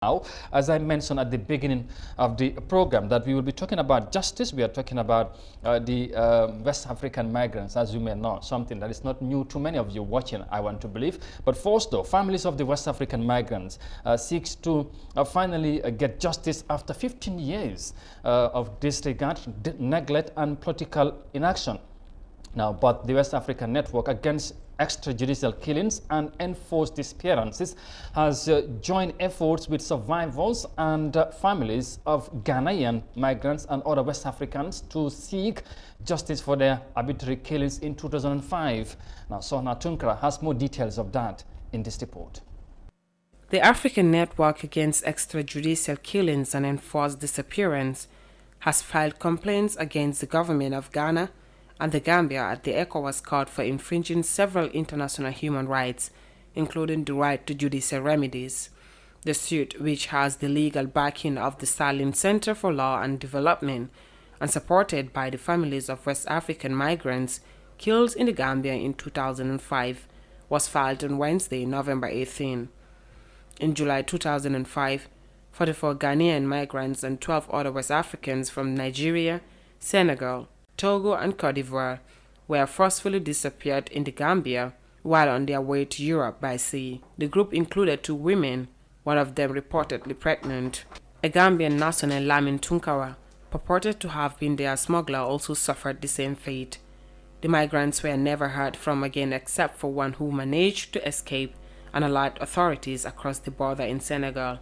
Now, as I mentioned at the beginning of the program, that we will be talking about justice. We are talking about the West African migrants, as you may know, something that is not new to many of you watching, I want to believe. But first, though, families of the West African migrants seeks to finally get justice after 15 years of disregard, neglect, and political inaction. Now, but the West African Network Against Extrajudicial Killings and Enforced Disappearances has joined efforts with survivors and families of Ghanaian migrants and other West Africans to seek justice for their arbitrary killings in 2005. Now, Sohna Tunkara has more details of that in this report. The African Network Against Extrajudicial Killings and Enforced Disappearance has filed complaints against the government of Ghana and the Gambia at the ECOWAS Court for infringing several international human rights, including the right to judicial remedies. The suit, which has the legal backing of the Stalin Center for Law and Development and supported by the families of West African migrants killed in the Gambia in 2005, was filed on Wednesday, November 18. In July 2005, 44 Ghanaian migrants and 12 other West Africans from Nigeria, Senegal, Togo and Cote d'Ivoire were forcefully disappeared in the Gambia while on their way to Europe by sea. The group included 2 women, one of them reportedly pregnant. A Gambian national, Lamin Tunkara, purported to have been their smuggler, also suffered the same fate. The migrants were never heard from again except for one who managed to escape and alert authorities across the border in Senegal.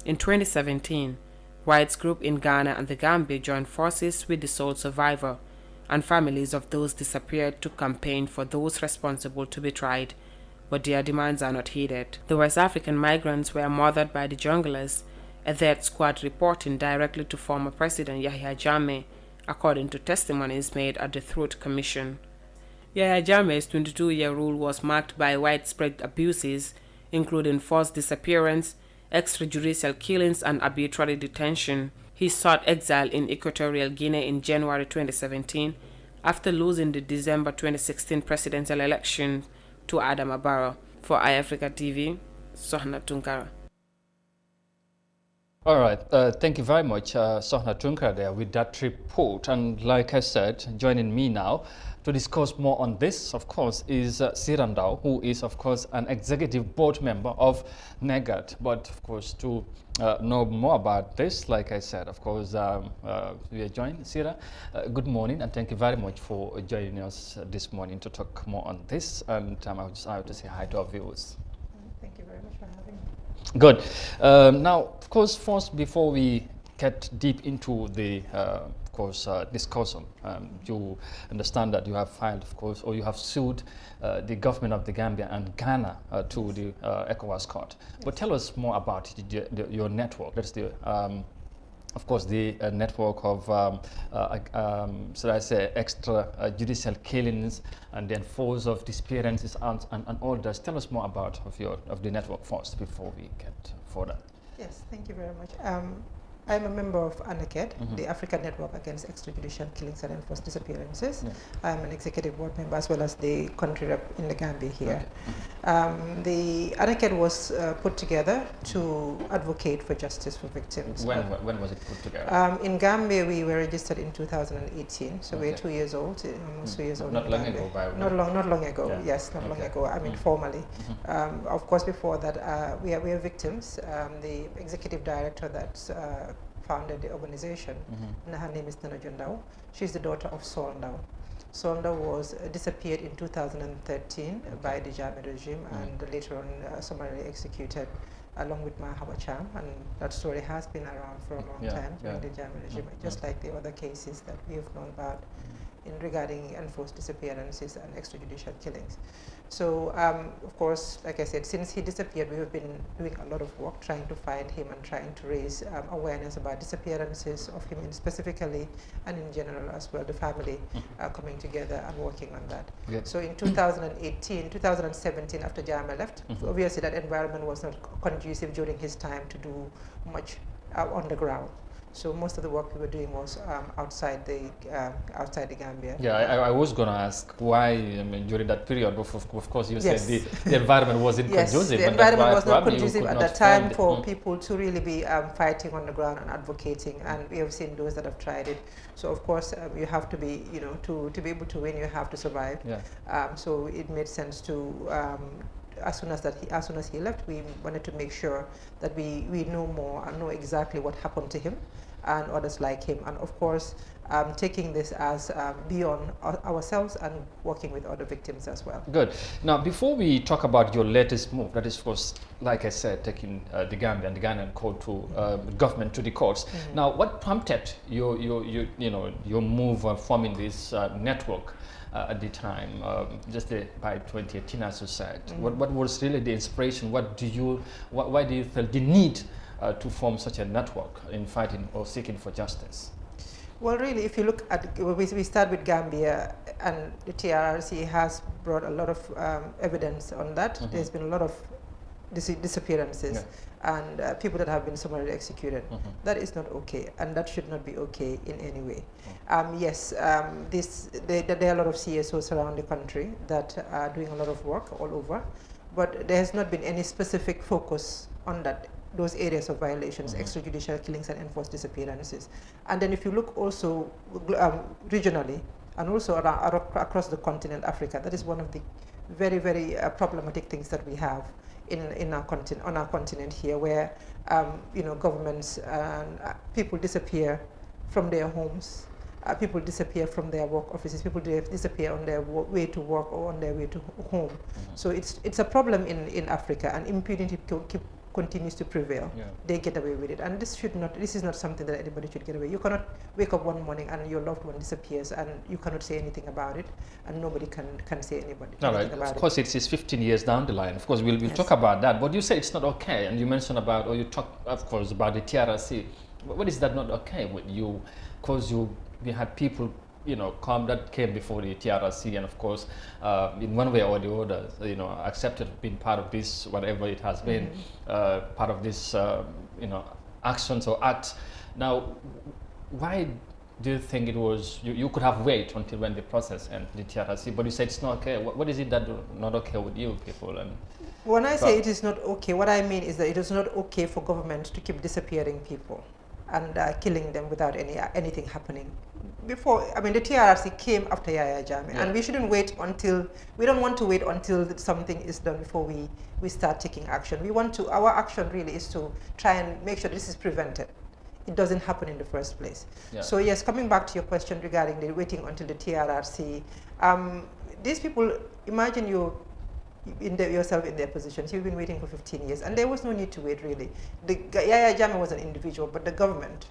In 2017, rights groups in Ghana and the Gambia joined forces with the sole survivor and families of those disappeared to campaign for those responsible to be tried, but their demands are not heeded. The West African migrants were murdered by the junglers, a death squad reporting directly to former President Yahya Jammeh, according to testimonies made at the Truth Commission. Yahya Jammeh's 22-year rule was marked by widespread abuses, including forced disappearance, extrajudicial killings, and arbitrary detention. He sought exile in Equatorial Guinea in January 2017 after losing the December 2016 presidential election to Adama Barrow. For iAfrica TV, Sohna Tunkara. All right, thank you very much, Sohna Tunkara, there with that report. And like I said, joining me now to discuss more on this, of course, is Sirandao, who is, of course, an executive board member of Aneked. But, of course, to know more about this, like I said, of course, we are joined. Sira, good morning, and thank you very much for joining us this morning to talk more on this. And I have to say hi to our viewers. Thank you very much for having me. Good. Now, of course, first, before we get deep into the discussion, you understand that you have filed, of course, or you have sued the government of the Gambia and Ghana to the ECOWAS Court. Yes. But tell us more about your network. That's the, of course, the network of, should I say, extrajudicial killings and the enforcement of disappearances and all that. Tell us more about of the network first before we get further. Yes, thank you very much. I'm a member of Aneked, the African Network Against Extrajudicial Killings and Enforced Disappearances. Yeah. I'm an executive board member as well as the country rep in the Gambia here. Okay. The Aneked was put together to advocate for justice for victims. When was it put together? In Gambia, we were registered in 2018, so we're 2 years old, almost 2 years old. Not long ago, by Not long ago. Yeah. Yes, not long ago. I mean, formally. Of course, before that, we are victims. The executive director that's founded the organization, and her name is Nana Jundao. She's the daughter of Sol Ndao. Sol Ndao was disappeared in 2013 by the Jammeh regime and later on summarily executed along with Mahama Cham, and that story has been around for a long time during the Jammeh regime, just like the other cases that we have known about regarding enforced disappearances and extrajudicial killings. So, of course, like I said, since he disappeared, we have been doing a lot of work trying to find him and trying to raise awareness about disappearances of him specifically and in general as well, the family coming together and working on that. Yeah. So in 2017, after Jammeh left, obviously that environment was not conducive during his time to do much on the ground. So most of the work we were doing was outside the Gambia. Yeah, I was going to ask why, I mean, during that period, of course, you Yes. said the environment wasn't Yes, conducive. the but that's environment why was not probably you conducive could at not that time find it. for people to really be fighting on the ground and advocating, and we have seen those that have tried it. So of course you have to be, to be able to win, you have to survive. Yeah. So it made sense to, as soon as he left, we wanted to make sure that we know more and know exactly what happened to him and others like him, and of course taking this as beyond ourselves and working with other victims as well. Good. Now, before we talk about your latest move, that is, of course, like I said, taking the Gambia and the Ghanaian court to government to the courts. Now, what prompted your move of forming this network at the time, by 2018, as you said? What was really the inspiration? Why do you feel the need to form such a network in fighting or seeking for justice? Well, really, if you look at, we start with Gambia, and the TRRC has brought a lot of evidence on that. There's been a lot of disappearances and people that have been summarily executed. That is not okay, and that should not be okay in any way. Yes, there are a lot of CSOs around the country that are doing a lot of work all over, but there has not been any specific focus on those areas of violations, extrajudicial killings and enforced disappearances. And then if you look also regionally and also across the continent, Africa, that is one of the very, very problematic things that we have on our continent here, where governments and people disappear from their homes, people disappear from their work offices, people disappear on their way to work or on their way to home. So it's a problem in Africa, and impunity continues to prevail. They get away with it, and this is not something that anybody should get away. You cannot wake up one morning and your loved one disappears and you cannot say anything about it, and nobody can say anything about it. Of course, it's 15 years down the line. Of course, we'll talk about that, but you say it's not okay, and you mentioned about, or you talk, of course, about the TRRC. What is that not okay with you? Because we had people that came before the TRRC, and of course, in one way or the other, accepted being part of this, whatever it has been, part of this, actions or acts. Now, why do you think it was, you could have waited until when the process and the TRRC, but you said it's not okay. What is it that not okay with you people? And when I say it is not okay, what I mean is that it is not okay for government to keep disappearing people and killing them without anything happening. Before, I mean, the TRRC came after Yaya Jammeh, and we shouldn't wait until, we don't want to wait until something is done before we start taking action. Our action really is to try and make sure this is prevented. It doesn't happen in the first place. So yes, coming back to your question regarding the waiting until the TRRC, these people, imagine yourself in their positions. You've been waiting for 15 years, and there was no need to wait, really. Yaya Jammeh was an individual, but the government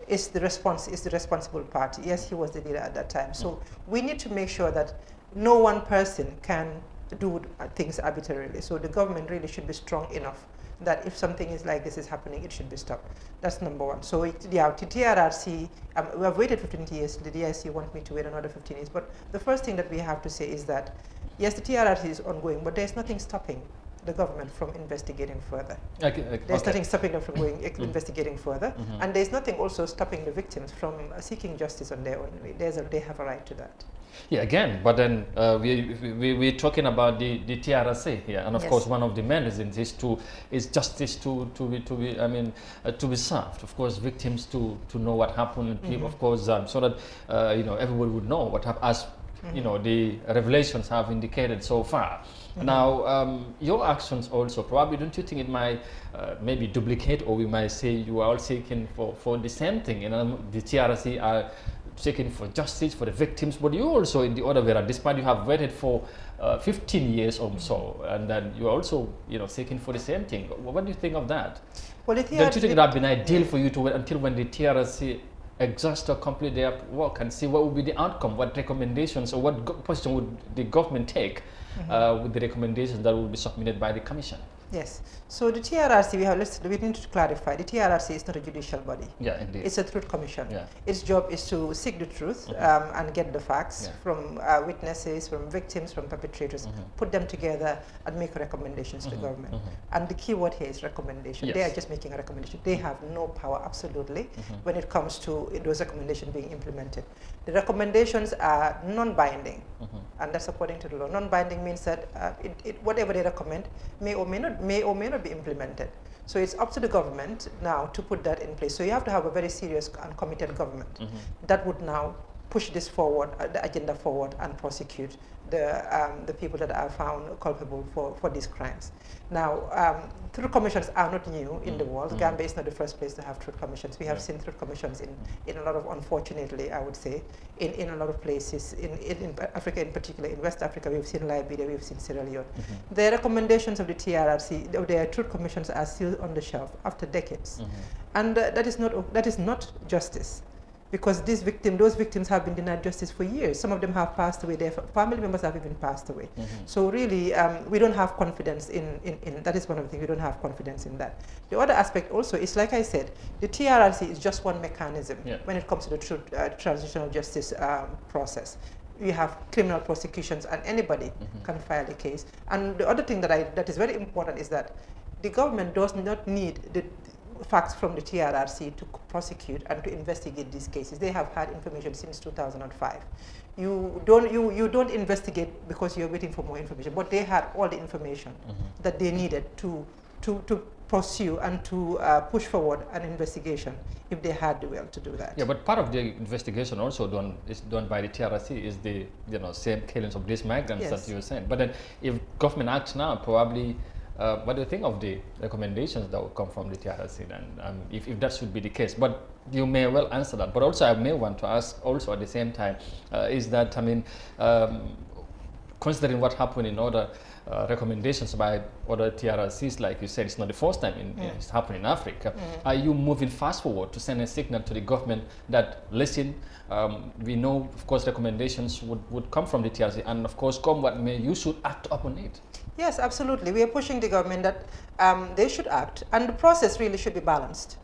is the responsible party. Yes, he was the leader at that time. So we need to make sure that no one person can do things arbitrarily. So the government really should be strong enough that if something is like this is happening, it should be stopped. That's number one. So the TRRC, we have waited 15 years. The DIC want me to wait another 15 years. But the first thing that we have to say is that, yes, the TRRC is ongoing, but there's nothing stopping the government from investigating further. There's nothing stopping them from investigating further, and there's nothing also stopping the victims from seeking justice on their own. They have a right to that. Yeah, again, but then we're talking about the TRRC here, and of course one of the main reasons is justice to be served. Of course, victims to know what happened, and people, of course, so that everybody would know what happened, as the revelations have indicated so far. Now, your actions also, probably, don't you think it might maybe duplicate, or we might say you are all seeking for the same thing? The TRRC are seeking for justice for the victims, but you also, in the other way, despite you have waited for 15 years or so, and then you are also seeking for the same thing. What do you think of that? Well, don't you think it would have been ideal for you to wait until when the TRRC exhaust or complete their work and see what would be the outcome, what recommendations or what position would the government take with the recommendations that will be submitted by the Commission? Yes. So the TRRC, we need to clarify, the TRRC is not a judicial body. Yeah, indeed. It's a truth commission. Yeah. Its job is to seek the truth and get the facts from witnesses, from victims, from perpetrators, put them together and make recommendations to the government. And the key word here is recommendation. Yes. They are just making a recommendation. They have no power, absolutely, when it comes to those recommendations being implemented. The recommendations are non-binding, and that's according to the law. Non-binding means that whatever they recommend may or may not be implemented. So it's up to the government now to put that in place. So you have to have a very serious and committed government that would now push this forward, the agenda forward, and prosecute the people that are found culpable for these crimes. Now, truth commissions are not new in the world. Gambia is not the first place to have truth commissions. We have seen truth commissions in a lot of, unfortunately, I would say, in a lot of places, in Africa in particular. In West Africa, we've seen Liberia, we've seen Sierra Leone. The recommendations of the TRRC, of their truth commissions, are still on the shelf after decades. And that is not justice. Because those victims have been denied justice for years. Some of them have passed away. Their family members have even passed away. So really, we don't have confidence in that is one of the things, we don't have confidence in that. The other aspect also is, like I said, the TRRC is just one mechanism when it comes to the transitional justice process. We have criminal prosecutions, and anybody can file a case. And the other thing that is very important is that the government does not need the facts from the TRRC to prosecute and to investigate these cases. They have had information since 2005. You don't investigate because you're waiting for more information, but they had all the information that they needed to pursue and to push forward an investigation if they had the will to do that. Yeah, but part of the investigation also is done by the TRRC is the same killings of these migrants that you were saying. But then if government acts now, probably what do you think of the recommendations that will come from the TRRC then, if that should be the case? But you may well answer that. But also I may want to ask also at the same time, is that, I mean, considering what happened in other recommendations by other TRRCs, like you said, it's not the first time it's happening in Africa. Are you moving fast forward to send a signal to the government that, listen, we know, of course, recommendations would come from the TRRC, and of course, come what may, you should act upon it? Yes, absolutely. We are pushing the government that they should act, and the process really should be balanced.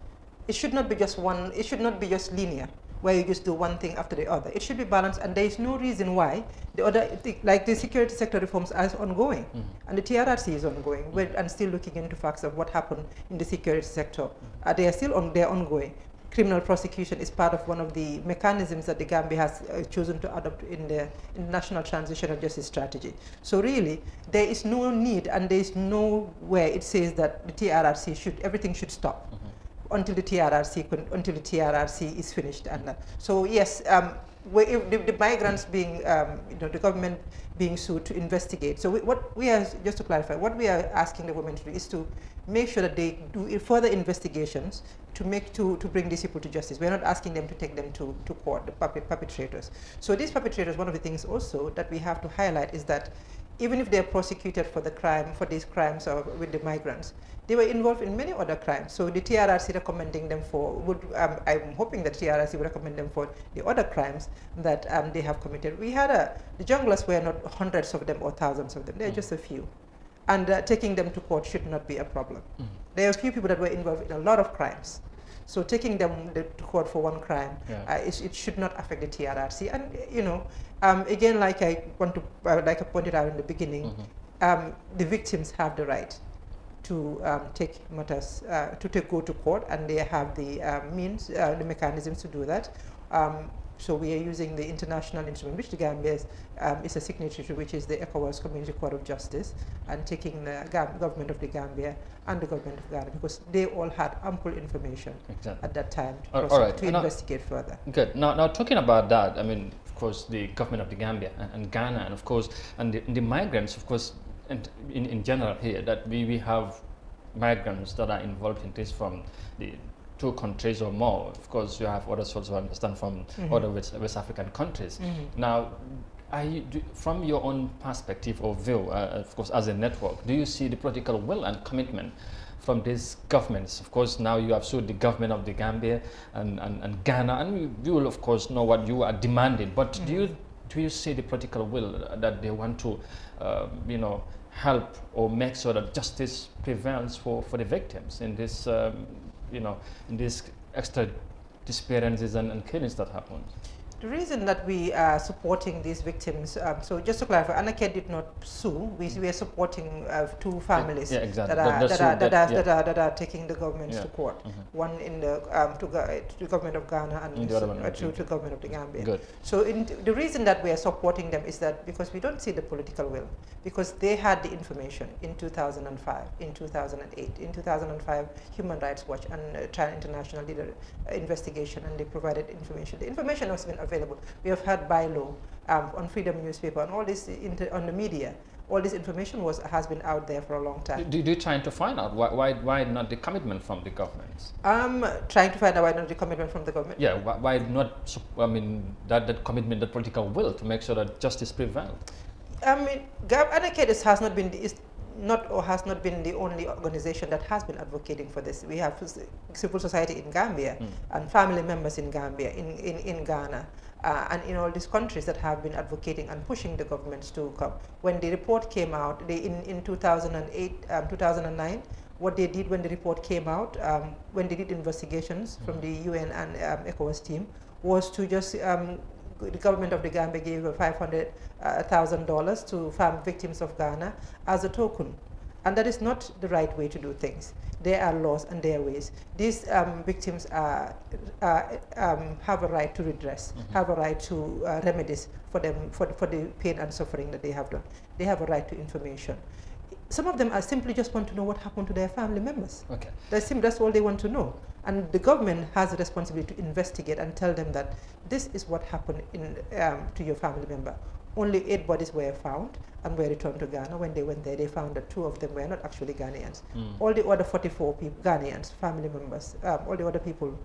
It should not be just one, it should not be just linear, where you just do one thing after the other. It should be balanced, and there is no reason why the other, like the security sector reforms are ongoing, and the TRRC is ongoing, and still looking into facts of what happened in the security sector. They are still ongoing. Criminal prosecution is part of one of the mechanisms that the Gambia has chosen to adopt in the National Transitional Justice Strategy. So really, there is no need, and there is nowhere it says that the TRRC everything should stop until the TRRC is finished. And so yes, if the migrants being, the government being sued to investigate. So what we are, just to clarify, what we are asking the government to do is to make sure that they do further investigations to bring these people to justice. We're not asking them to take them to court, the perpetrators. So these perpetrators, one of the things also that we have to highlight is that even if they're prosecuted for these crimes with the migrants, they were involved in many other crimes. So the TRRC recommending them I'm hoping that TRRC will recommend them for the other crimes that they have committed. We had the junglers were not hundreds of them or thousands of them, they're just a few. And taking them to court should not be a problem. There are a few people that were involved in a lot of crimes. So taking them to court for one crime, it should not affect the TRRC. And again, like I pointed out in the beginning, the victims have the right to take matters go to court, and they have the means, the mechanisms to do that. So we are using the international instrument, which the Gambia is a signatory to, which is the ECOWAS Community Court of Justice, and taking the government of the Gambia and the government of Ghana, because they all had ample information at that time to investigate further. Good. Now talking about that, I mean, of course, the government of the Gambia and Ghana, and of course, and the migrants, of course, and in general here, that we have migrants that are involved in this from the 2 countries or more. Of course, you have others also understand from other West African countries. Now, from your own perspective or view, of course, as a network, do you see the political will and commitment from these governments? Of course, now you have sued the government of the Gambia and Ghana, and we will, of course, know what you are demanding. But do you see the political will that they want to, help or make sure that justice prevails for the victims in this, in these extra disappearances and killings that happen? The reason that we are supporting these victims, so just to clarify, Aneked did not sue. We are supporting two families exactly. that are taking the governments to court. Mm-hmm. One in the to the government of Ghana and to the government of the Gambia. Good. So the reason that we are supporting them is that because we don't see the political will, because they had the information in 2005, in 2008, in 2005, Human Rights Watch and China International did an investigation and they provided information. The information has been available. We have had by law on Freedom newspaper and all this on the media. All this information has been out there for a long time. Do you trying to find out why not the commitment from the government? Trying to find out why not the commitment from the government. Yeah, why not? I mean that commitment, that political will to make sure that justice prevails. I mean, Aneked has not been has not been the only organization that has been advocating for this. We have civil society in Gambia and family members in Gambia, in Ghana, and in all these countries that have been advocating and pushing the governments to come. When the report came out, in 2008, 2009, what they did when the report came out, when they did investigations from the UN and ECOWAS team, was to just the government of the Gambia gave $500,000 to victims of Ghana as a token. And that is not the right way to do things. There are laws and there are ways. These victims have a right to redress, have a right to remedies for them, for the pain and suffering that they have done. They have a right to information. Some of them are simply just want to know what happened to their family members. Okay. That's all they want to know. And the government has a responsibility to investigate and tell them that this is what happened to your family member. Only 8 bodies were found and were returned to Ghana. When they went there, they found that 2 of them were not actually Ghanaians. All the other 44 people, Ghanaians, family members, all the other people,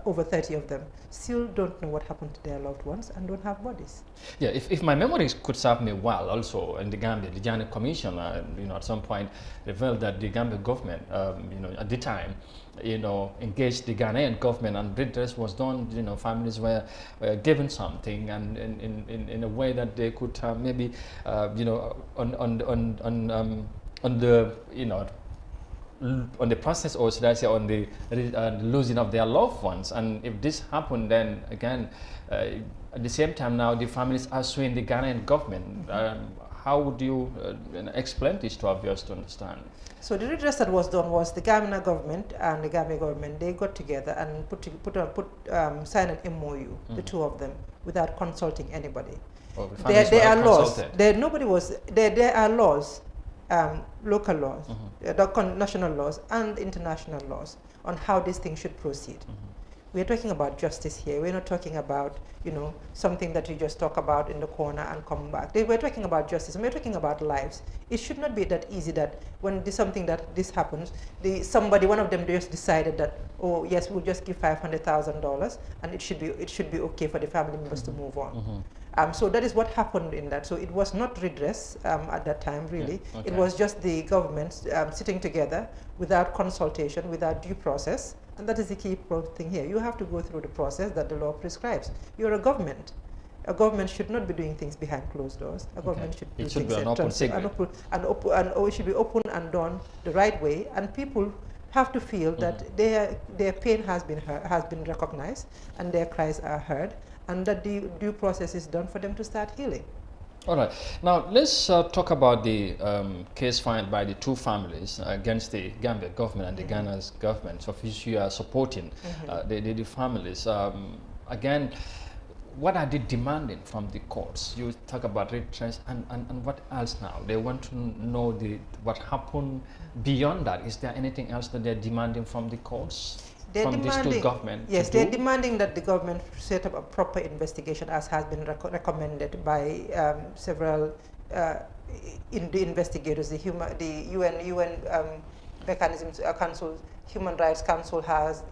over 30 of them, still don't know what happened to their loved ones and don't have bodies. Yeah, if my memory could serve me well, also in the Gambia, the Ghana Commission, at some point revealed that the Gambia government, at the time, engaged the Ghanaian government and redress was done. Families were given something, and in a way that they could maybe, on the process, or should I say on the losing of their loved ones. And if this happened, then again, at the same time now the families are suing the Ghanaian government. How would you explain this to our viewers to understand? So the redress that was done was the Ghana government and the Gambia government, they got together and signed an MOU, the 2 of them, without consulting anybody. Oh, there are laws. There are laws, local laws, national laws and international laws on how these things should proceed. We are talking about justice here. We're not talking about, something that you just talk about in the corner and come back. We're talking about justice, and we're talking about lives. It should not be that easy that when something that this happens, one of them just decided that, oh yes, we'll just give $500,000 and it should be okay for the family members to move on. So that is what happened in that. So it was not redress at that time, really. Yeah, okay. It was just the government sitting together without consultation, without due process. And that is the key thing here. You have to go through the process that the law prescribes. You're a government. A government should not be doing things behind closed doors. A government should do things be an open secret. It should be open and done the right way. And people have to feel that their pain has been recognized and their cries are heard, and that the due process is done for them to start healing. All right. Now, let's talk about the case filed by the 2 families against the Gambia government and the Ghana's government, of which you are supporting the families. Again, what are they demanding from the courts? You talk about redress and what else now? They want to know what happened beyond that. Is there anything else that they're demanding from the courts? They're from these 2 governments? Yes, they're demanding that the government set up a proper investigation, as has been recommended by several investigators. The UN mechanisms council, Human Rights Council has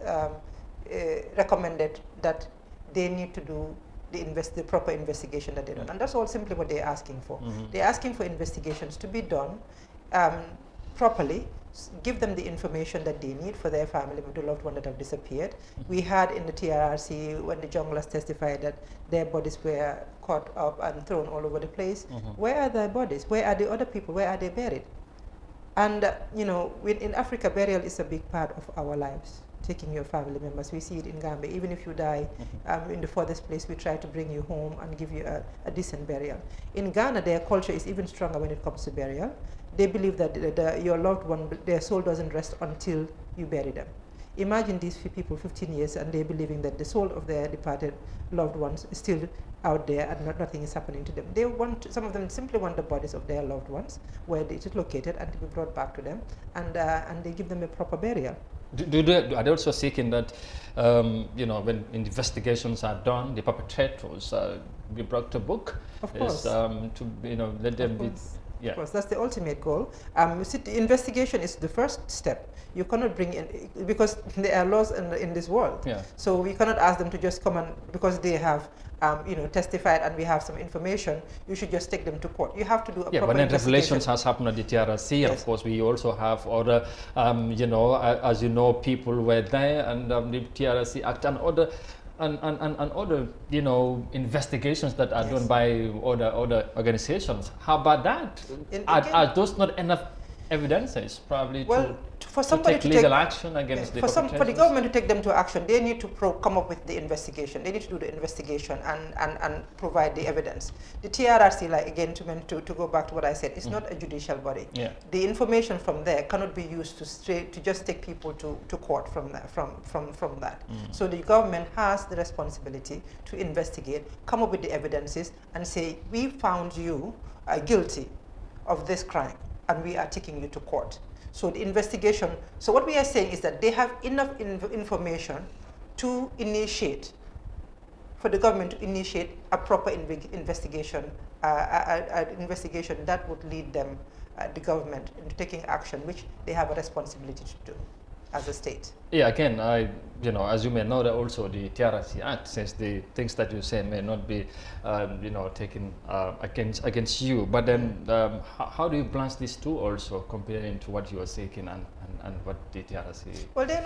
recommended that they need to do the proper investigation that they done, and that's all simply what they're asking for. They're asking for investigations to be done properly, give them the information that they need for their family member, loved one that have disappeared. We had in the TRRC when the junglers testified that their bodies were caught up and thrown all over the place. Where are their bodies? Where are the other people? Where are they buried? And you know, in Africa, burial is a big part of our lives. Taking your family members, we see it in Gambia. Even if you die in the furthest place, we try to bring you home and give you a decent burial. In Ghana, their culture is even stronger when it comes to burial. They believe that your loved one, their soul doesn't rest until you bury them. Imagine these people 15 years and they're believing that the soul of their departed loved ones is still out there and nothing is happening to them. They want, some of them simply want the bodies of their loved ones where it is located and to be brought back to them, and they give them a proper burial. Are they also seeking that, you know, when investigations are done, the perpetrators be brought to book? Of course. To, you know, let them be. Yeah. Of course, that's the ultimate goal. The investigation is the first step. You cannot bring in, because there are laws in this world. Yeah. So we cannot ask them to just come and, because they have you know, testified and we have some information, you should just take them to court. You have to do a proper but then investigation. revelations has happened at the TRRC, and of course we also have other, you know, as you know, people were there, and the TRRC Act and other, and other, you know, investigations that are done by other organizations. How about that? Are those not enough evidences, probably, for somebody to take legal action against the perpetrators? For the government to take them to action, they need to come up with the investigation. They need to do the investigation and provide the evidence. The TRRC, like again, to go back to what I said, it's not a judicial body. Yeah. The information from there cannot be used to just take people to court from that. So the government has the responsibility to investigate, come up with the evidences, and say, we found you guilty of this crime, and we are taking you to court. So the investigation, so what we are saying is that they have enough information to initiate, for the government to initiate a proper investigation, investigation that would lead them, the government, into taking action, which they have a responsibility to do as a state. Yeah, again, you know, as you may know, that also the TRRC Act says the things that you say may not be, you know, taken against you. But then, how do you balance these two also, comparing to what you are seeking and what the TRRC? Well, they're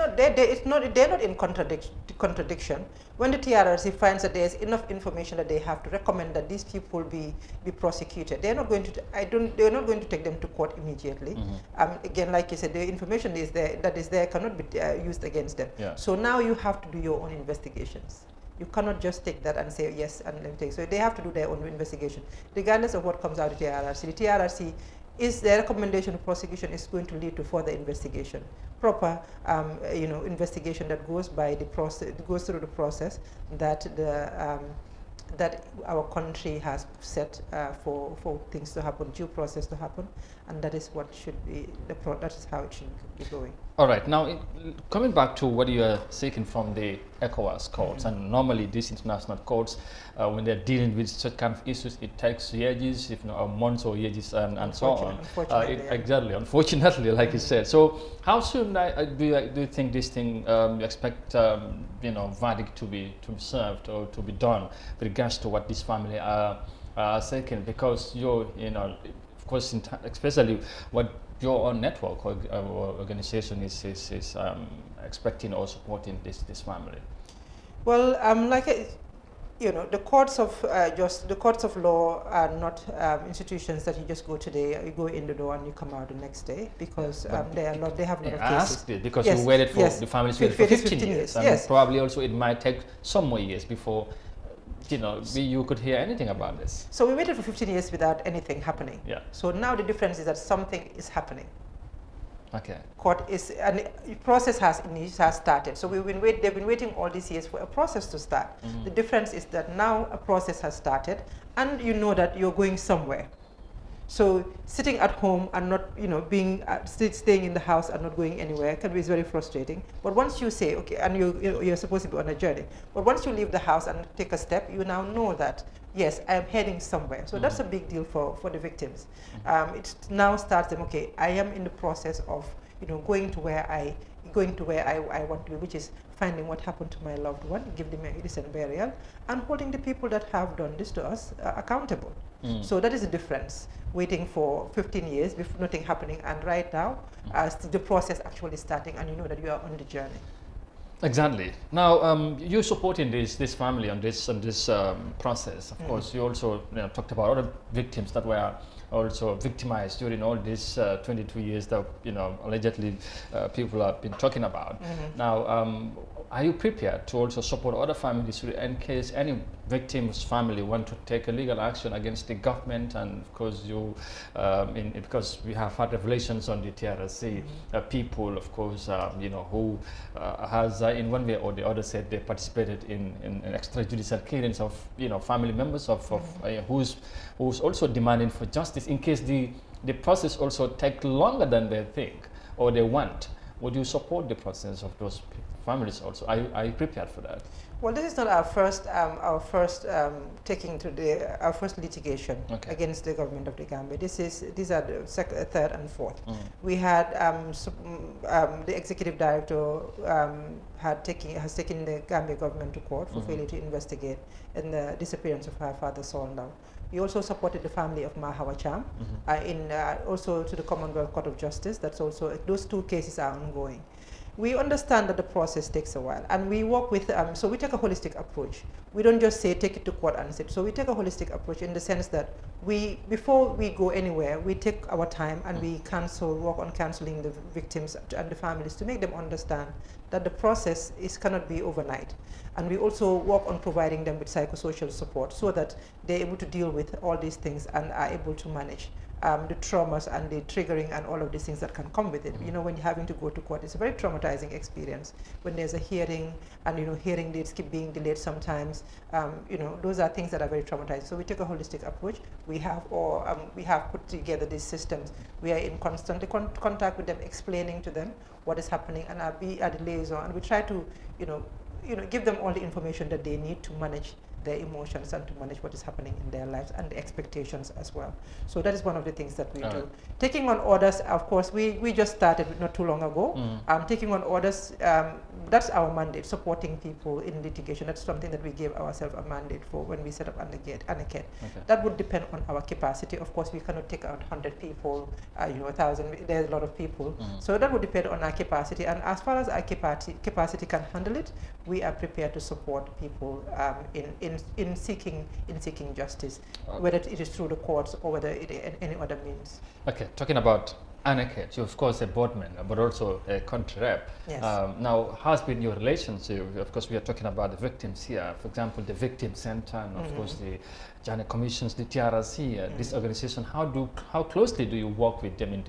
not in contradiction. When the TRRC finds that there's enough information that they have to recommend that these people be prosecuted, they're not going to take them to court immediately. Again, like you said, the information that is there cannot be used against them. Yeah. So now you have to do your own investigations. You cannot just take that and say yes and everything. So they have to do their own investigation, regardless of what comes out of the TRRC. The TRRC is their recommendation of prosecution is going to lead to further investigation, proper, you know, investigation that goes by the process, goes through the process that that our country has set for things to happen, due process to happen, and that is what should be that is how it should be going. All right. Now, coming back to what you are seeking from the ECOWAS courts, and normally these international courts, when they're dealing with such kind of issues, it takes years, if not months or years, and so on. Exactly. Unfortunately, like you said. So, how soon do you think this thing? You expect, you know, verdict to be served or to be done with regards to what this family are seeking? Because you know, of course, especially what your own network or organization is expecting or supporting this family. Well, you know, the courts of the courts of law are not institutions that you just go today, you go in the door and you come out the next day, because they have a lot of cases. Because you waited for the families waited for 15 years, and probably also it might take some more years before, you know, you could hear anything about this. So we waited for 15 years without anything happening. Yeah. So now the difference is that something is happening. Okay. Court is, and the process has started. So they've been waiting all these years for a process to start. The difference is that now a process has started, and you know that you're going somewhere. So sitting at home and not, you know, being staying in the house and not going anywhere can be very frustrating. But once you say, okay, and you're supposed to be on a journey, but once you leave the house and take a step, you now know that, yes, I am heading somewhere. So that's a big deal for the victims. It now starts them, okay, I am in the process of, you know, going to where I want to be, which is finding what happened to my loved one, give them a decent burial, and holding the people that have done this to us accountable. So that is the difference. Waiting for 15 years with nothing happening, and right now, the process actually starting, and you know that you are on the journey. Exactly. Now, you supporting this family on this process. Of course, you also talked about other victims that were also victimized during all these 22 years that allegedly people have been talking about. Now, are you prepared to also support other families in case any victim's family want to take a legal action against the government? And of course, because we have had revelations on the TRC, people, of course, who has in one way or the other said they participated in extrajudicial killings of family members of who's also demanding for justice in case the process also take longer than they think or they want. Would you support the process of those families also? Are you prepared for that? Well, this is not our first our first litigation against the government of the Gambia. These are the third and fourth. We had the executive director has taken the Gambia government to court for failure to investigate in the disappearance of her father, Solndow. We also supported the family of Mahawa Cham also to the Commonwealth Court of Justice. That's also, those two cases are ongoing. We understand that the process takes a while, and we work with, so we take a holistic approach. We don't just say take it to court and sit. So we take a holistic approach in the sense that before we go anywhere, we take our time and we work on counseling the victims and the families to make them understand that the process cannot be overnight. And we also work on providing them with psychosocial support so that they're able to deal with all these things and are able to manage the traumas and the triggering and all of these things that can come with it. When you're having to go to court, it's a very traumatizing experience. When there's a hearing and, hearing dates keep being delayed sometimes, those are things that are very traumatizing. So we take a holistic approach. We have put together these systems. We are in constant contact with them, explaining to them what is happening, and be at the liaison. And we try to, give them all the information that they need to manage their emotions and to manage what is happening in their lives and the expectations as well. So that is one of the things that we do. Taking on orders, of course, we just started not too long ago. Taking on orders, that's our mandate, supporting people in litigation. That's something that we gave ourselves a mandate for when we set up Aneked. That would depend on our capacity. Of course, we cannot take out 100 people, 1,000, there's a lot of people. So that would depend on our capacity. And as far as our capacity can handle it, we are prepared to support people in seeking justice, whether it is through the courts or whether it is any other means. Okay, talking about Aneked, you're of course a board member, but also a country rep. Yes. Now, how has been your relationship? Of course, we are talking about the victims here. For example, the Victim Center, and of course the Journey Commissions, the TRC, this organization. How closely do you work with them in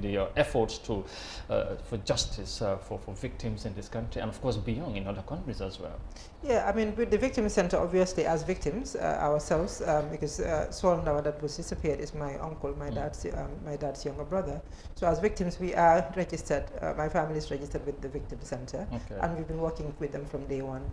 the efforts for justice for victims in this country, and of course beyond in other countries as well? Yeah, I mean, with the Victim Center, obviously as victims ourselves, because Solndow that was disappeared is my uncle, my dad's younger brother. So as victims, we are registered. My family is registered with the Victim Center, and we've been working with them from day one,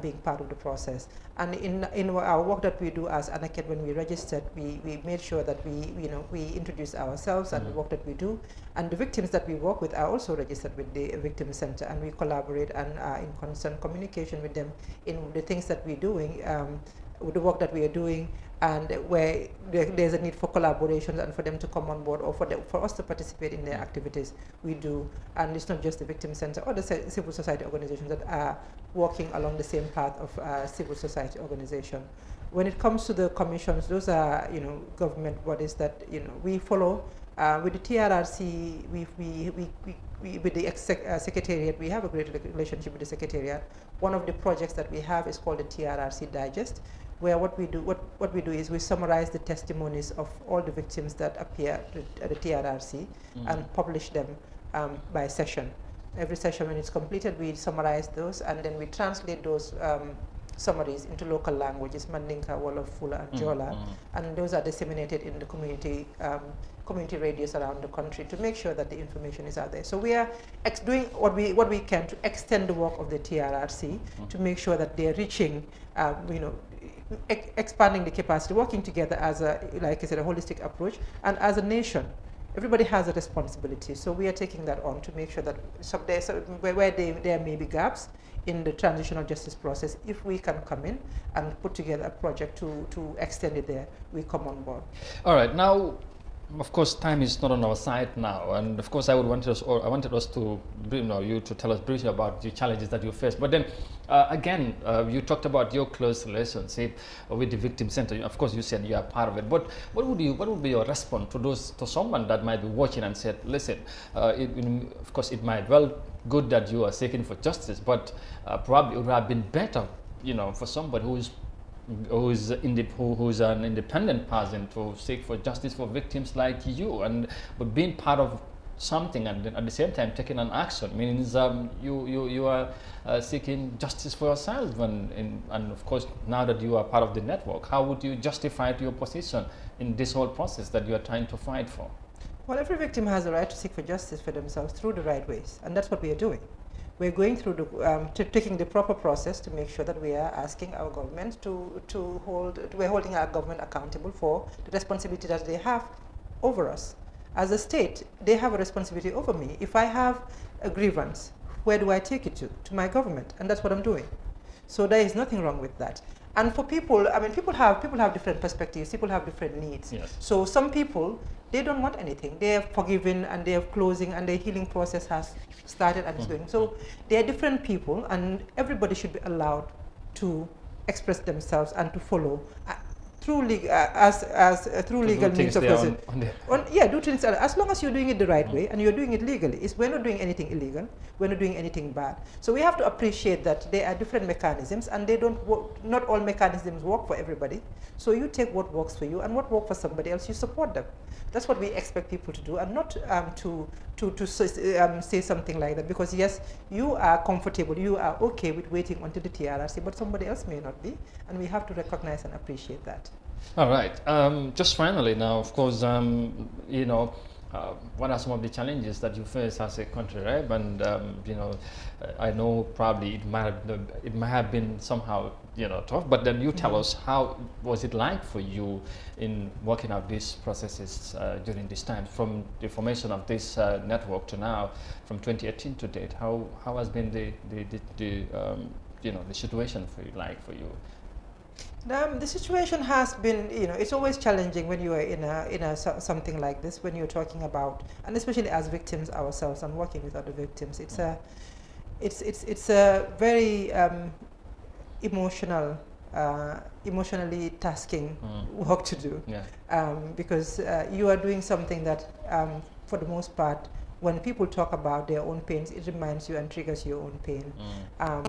being part of the process. And in our work that we do as Aneked, when we registered, we made sure that we introduce ourselves and the work that we do. And the victims that we work with are also registered with the Victim Center, and we collaborate and are in constant communication with them in the things that we're doing, with the work that we are doing, and where there's a need for collaborations and for them to come on board, or for us to participate in their activities, we do. And it's not just the Victim Center or the civil society organizations that are working along the same path of civil society organization. When it comes to the commissions, those are government bodies that we follow. With the TRRC, with the Secretariat, we have a great relationship with the Secretariat. One of the projects that we have is called the TRRC Digest, where what we do is we summarize the testimonies of all the victims that appear at the TRRC and publish them by session. Every session, when it's completed, we summarize those, and then we translate those summaries into local languages, Mandinka, Wolof, Fula, and Jola, and those are disseminated in the community radios around the country to make sure that the information is out there. So we are doing what we can to extend the work of the TRRC to make sure that they're reaching, expanding the capacity, working together as like I said, a holistic approach, and as a nation. Everybody has a responsibility, so we are taking that on to make sure that where there may be gaps in the transitional justice process. If we can come in and put together a project to extend it there, we come on board. All right, now, of course, time is not on our side now, and of course, I wanted us to, you to tell us briefly about the challenges that you face. But then, again, you talked about your close relationship with the Victim Center. Of course, you said you are part of it. But what would be your response to someone that might be watching and said, listen, of course, it might well good that you are seeking for justice, but probably it would have been better, for somebody who's an independent person to seek for justice for victims like you, but being part of something and at the same time taking an action means you are seeking justice for yourself, and of course now that you are part of the network, how would you justify your position in this whole process that you are trying to fight for? Well, every victim has a right to seek for justice for themselves through the right ways, and that's what we are doing. We're going through taking the proper process to make sure that we are asking our government we're holding our government accountable for the responsibility that they have over us. As a state, they have a responsibility over me. If I have a grievance, where do I take it to? To my government, and that's what I'm doing. So there is nothing wrong with that. And for people, people have different perspectives, people have different needs. Yes. So some people, they don't want anything. They have forgiven and they have closing and their healing process has started and is going. So they are different people, and everybody should be allowed to express themselves and to follow through legal means of process. Do things as long as you're doing it the right way and you're doing it legally. We're not doing anything illegal. We're not doing anything bad. So we have to appreciate that there are different mechanisms, and they don't work, not all mechanisms work for everybody. So you take what works for you, and what works for somebody else, you support them. That's what we expect people to do, and not to say something like that, because yes, you are comfortable, you are okay with waiting until the TRRC, but somebody else may not be, and we have to recognize and appreciate that. All right. Just finally now, of course, what are some of the challenges that you face as a country, right? And I know probably it might have been somehow tough, but then you tell us, how was it like for you in working out these processes during this time, from the formation of this network to now, from 2018 to date? How has been the situation for you? The situation has been, it's always challenging when you are in something like this, when you're talking about, and especially as victims ourselves and working with other victims. It's a very emotionally tasking work to do, because you are doing something that, for the most part, when people talk about their own pains, it reminds you and triggers your own pain.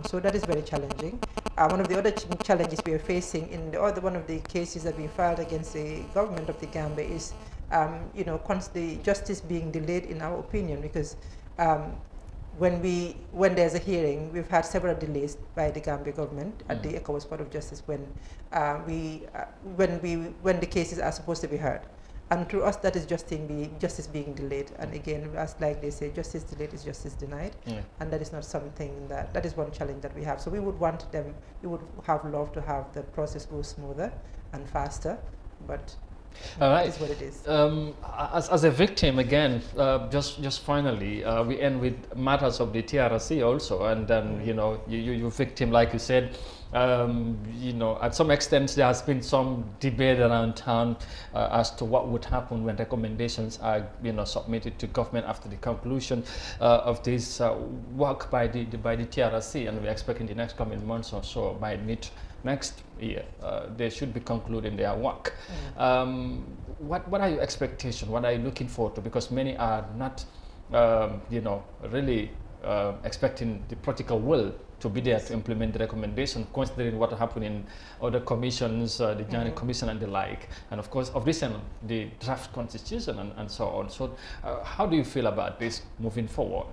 So that is very challenging. One of the other challenges we are facing in one of the cases that we filed against the government of the Gambia is, constantly justice being delayed, in our opinion, because when there's a hearing, we've had several delays by the Gambia government at the ECOWAS Court of Justice when the cases are supposed to be heard. And to us, that is justice being delayed. And again, as like they say, justice delayed is justice denied. And that is not something that is one challenge that we have. So we would have loved to have the process go smoother and faster, but all right. It's what it is. As a victim, again, just finally, we end with matters of the TRC also, and then you victim, like you said. At some extent there has been some debate around town as to what would happen when recommendations are submitted to government after the conclusion of this work by the TRC, and we expect in the next coming months or so, by mid next year, they should be concluding their work. What are your expectations? What are you looking forward to? Because many are not really expecting the political will to be there to implement the recommendation, considering what happened in other commissions, the Joint Commission and the like, and of course of recent the draft constitution and so on. So how do you feel about this moving forward?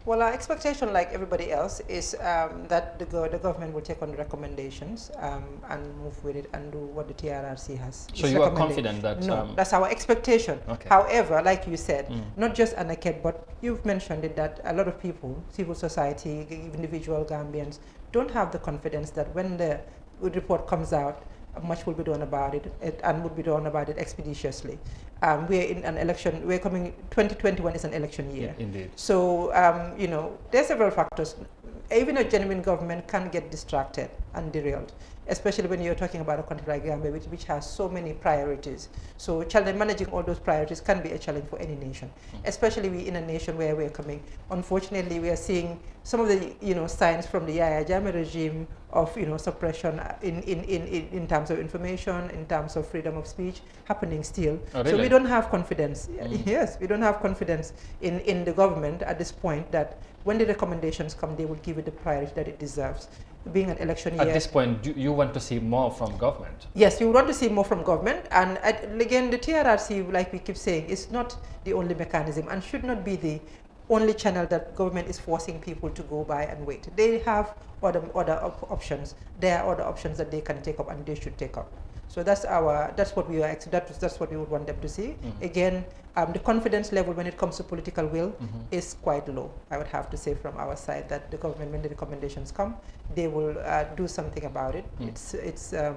Well, our expectation, like everybody else, is that the government will take on the recommendations and move with it and do what the TRRC has. So you are confident that... No, that's our expectation. Okay. However, like you said, not just Aneked, but you've mentioned it, that a lot of people, civil society, individual Gambians, don't have the confidence that when the report comes out, much will be done about it, and would be done about it expeditiously. We're in an election, 2021 is an election year. Indeed. So, there are several factors. even a genuine government can get distracted and derailed, especially when you're talking about a country like Gambia, which has so many priorities. So managing all those priorities can be a challenge for any nation, especially we in a nation where we're coming. Unfortunately, we are seeing some of the signs from the Yahya Jammeh regime of suppression in terms of information, in terms of freedom of speech happening still. Oh, really? So we don't have confidence. Yes, we don't have confidence in the government at this point that when the recommendations come, they will give it the priority that it deserves. Being an election year. At this point, you want to see more from government? Yes, we want to see more from government. And again, the TRRC, like we keep saying, is not the only mechanism and should not be the only channel that government is forcing people to go by and wait. They have other options. There are other options that they can take up and they should take up. So that's what we are. That's what we would want them to see. Again, the confidence level when it comes to political will is quite low. I would have to say from our side that the government, when the recommendations come, they will do something about it. It's a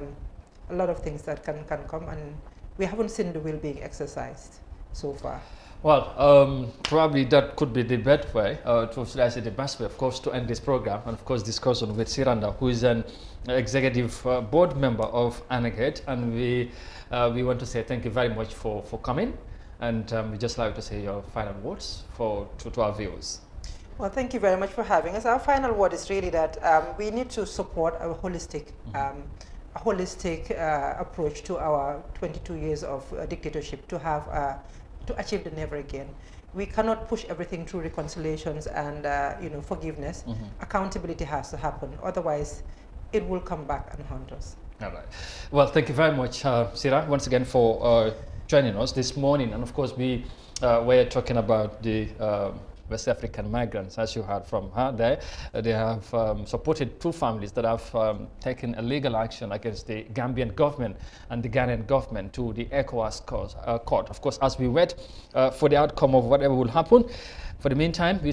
lot of things that can come, and we haven't seen the will being exercised so far. Well, probably that could be the best way, the best way, of course, to end this program, and of course discussion with Siranda, who is an executive board member of Aneked, and we want to say thank you very much for coming, and we just like to say your final words to our viewers. Well, thank you very much for having us. Our final word is really that we need to support a holistic approach to our 22 years of dictatorship to have to achieve the never again. We cannot push everything through reconciliations and forgiveness. Accountability has to happen. Otherwise, it will come back and haunt us. All right. Well, thank you very much, Sira, once again for joining us this morning. And of course, we were talking about the West African migrants, as you heard from her there. They have supported two families that have taken a legal action against the Gambian government and the Ghanaian government to the ECOWAS court. Of course, as we wait for the outcome of whatever will happen, for the meantime, we